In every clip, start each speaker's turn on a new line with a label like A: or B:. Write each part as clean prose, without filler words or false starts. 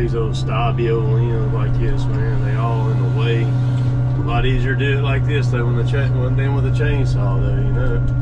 A: these old stabio limbs like this, man, they all in the way. A lot easier to do it like this though when with a chainsaw though, you know.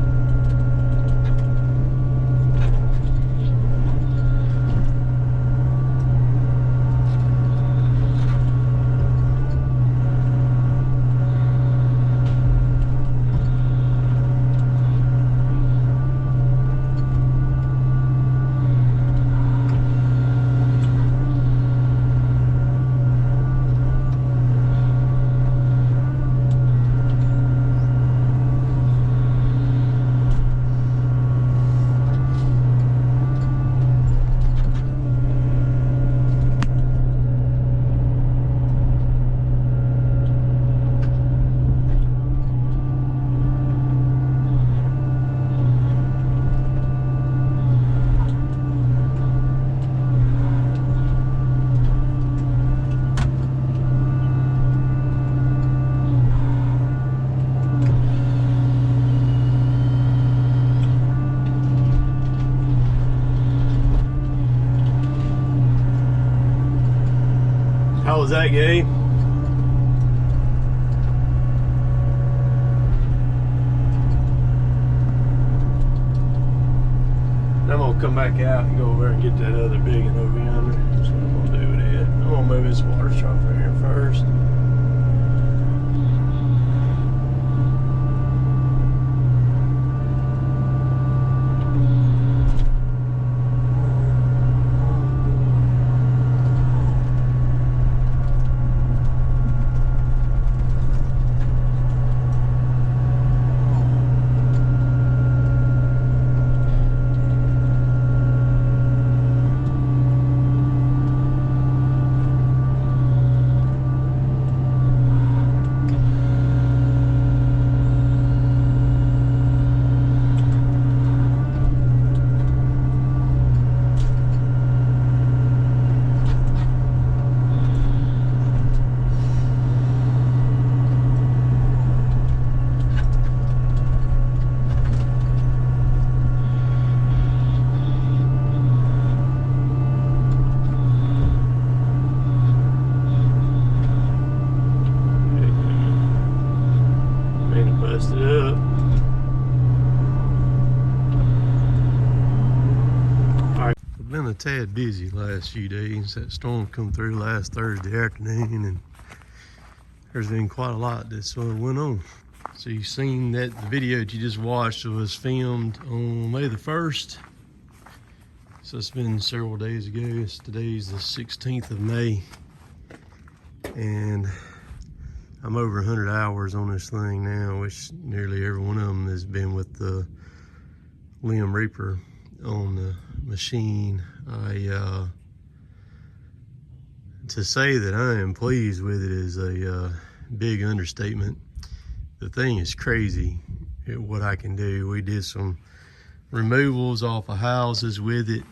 A: How was that, Gabe? I'm gonna come back out and go over there and get that other big one over yonder. That's what I'm gonna do with it. I'm gonna move this water truck right here first. Bust it up. Alright, I've been a tad busy last few days. That storm come through last Thursday afternoon and there's been quite a lot that's went on. So you've seen that the video that you just watched was filmed on May the 1st. So it's been several days ago. Today's the 16th of May. And I'm over 100 hours on this thing now, which nearly every one of them has been with the limb reaper on the machine. To say that I am pleased with it is a big understatement. The thing is crazy at what I can do. We did some removals off of houses with it.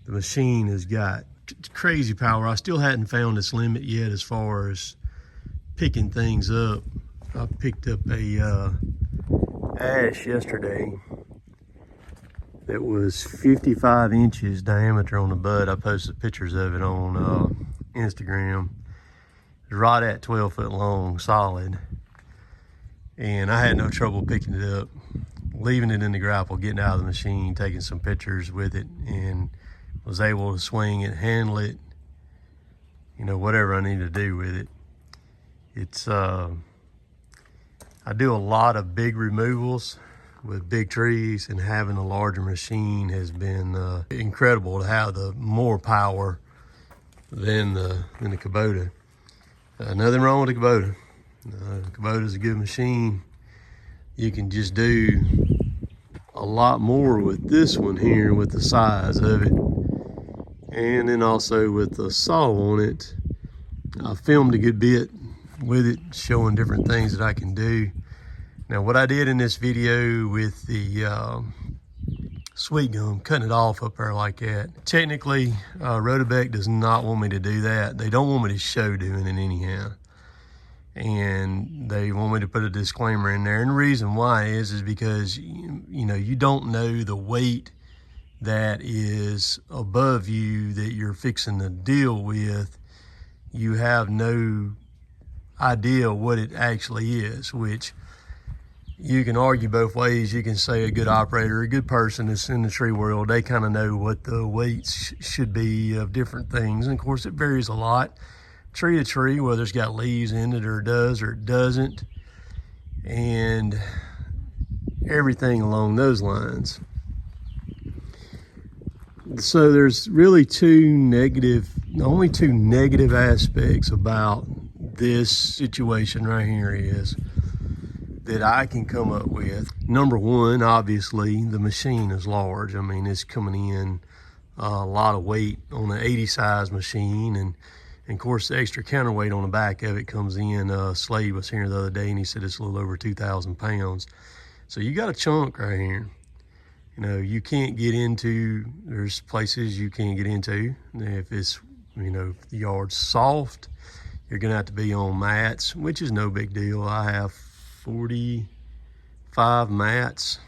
A: The machine has got crazy power. I still hadn't found its limit yet as far as picking things up. I picked up a ash yesterday that was 55 inches diameter on the butt. I posted pictures of it on Instagram. It's right at 12 foot long, solid. And I had no trouble picking it up, leaving it in the grapple, getting out of the machine, taking some pictures with it, and was able to swing it, handle it, you know, whatever I need to do with it. It's, I do a lot of big removals with big trees, and having a larger machine has been incredible to have the more power than the Kubota. Nothing wrong with the Kubota. The Kubota's a good machine. You can just do a lot more with this one here with the size of it. And then also with the saw on it. I filmed a good bit with it, showing different things that I can do. Now what I did in this video with the sweet gum, cutting it off up there like that, technically Rotobec does not want me to do that. They don't want me to show doing it anyhow. And they want me to put a disclaimer in there. And the reason why is because, you know, you don't know the weight that is above you that you're fixing to deal with, you have no idea what it actually is, which you can argue both ways. You can say a good operator, a good person that's in the tree world, they kind of know what the weights should be of different things. And of course it varies a lot, tree to tree, whether it's got leaves in it or it does or it doesn't, and everything along those lines. So there's really only two negative aspects about this situation right here is that I can come up with. Number one, obviously, the machine is large. I mean, it's coming in a lot of weight on an 80 size machine, and of course, the extra counterweight on the back of it comes in. Slade was here the other day, and he said it's a little over 2,000 pounds. So you got a chunk right here. You know, you can't get into, there's places you can't get into. If it's, you know, if the yard's soft, you're gonna have to be on mats, which is no big deal. I have 45 mats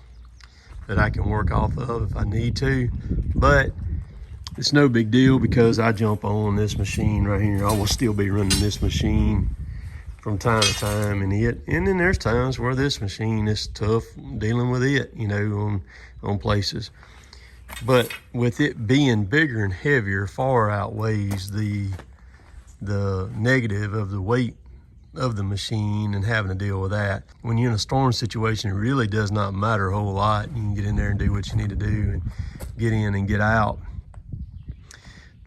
A: that I can work off of if I need to, but it's no big deal because I jump on this machine right here. I will still be running this machine from time to time, and then there's times where this machine is tough dealing with it, you know, on places. But with it being bigger and heavier, far outweighs the negative of the weight of the machine and having to deal with that. When you're in a storm situation, it really does not matter a whole lot. You can get in there and do what you need to do and get in and get out.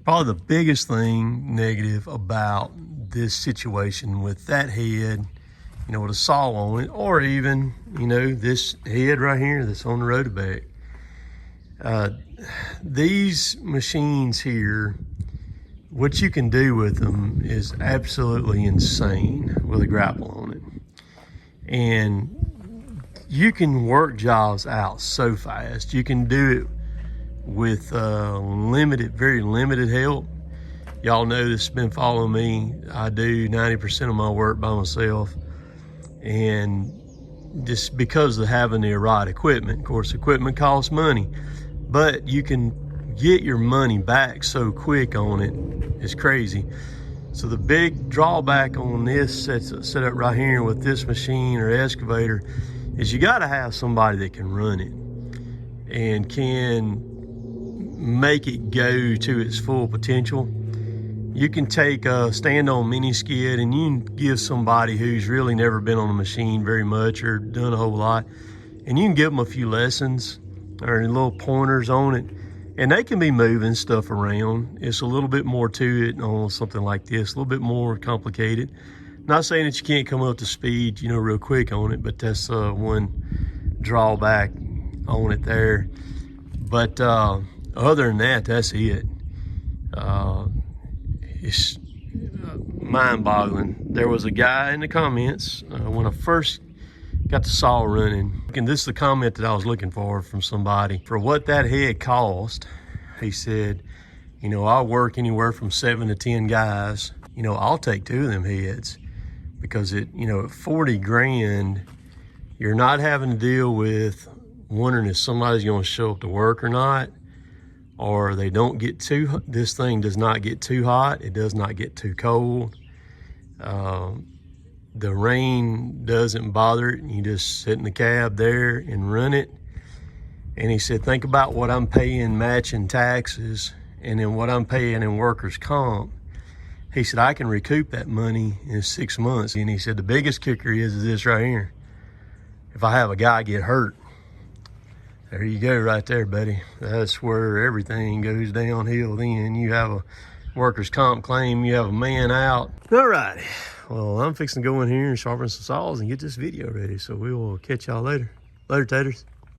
A: Probably the biggest thing negative about this situation with that head, you know, with a saw on it, or even, you know, this head right here that's on the Rotobec. These machines here, what you can do with them is absolutely insane with a grapple on it. And you can work jobs out so fast. You can do it with very limited help. Y'all know this has been following me. I do 90% of my work by myself. And just because of having the right equipment, of course, equipment costs money, but you can get your money back so quick on it. It's crazy. So the big drawback on this set up right here with this machine or excavator is you got to have somebody that can run it and can make it go to its full potential. You can take a stand-on mini skid and you can give somebody who's really never been on a machine very much or done a whole lot, and you can give them a few lessons or little pointers on it, and they can be moving stuff around. It's a little bit more to it on something like this, a little bit more complicated. Not saying that you can't come up to speed, you know, real quick on it, but that's one drawback on it there. But other than that, that's it. It's mind-boggling. There was a guy in the comments when I first got the saw running, and this is the comment that I was looking for from somebody. For what that head cost, he said, you know, I work anywhere from 7 to 10 guys. You know, I'll take 2 of them heads because at 40 grand, you're not having to deal with wondering if somebody's going to show up to work or not, or they don't get too, this thing does not get too hot. It does not get too cold. The rain doesn't bother it. You just sit in the cab there and run it. And he said, think about what I'm paying matching taxes and then what I'm paying in workers' comp. He said, I can recoup that money in 6 months. And he said, the biggest kicker is this right here. If I have a guy get hurt, there you go right there, buddy. That's where everything goes downhill then. You have a workers' comp claim, you have a man out. All righty. Well, I'm fixing to go in here and sharpen some saws and get this video ready. So we will catch y'all later. Later, taters.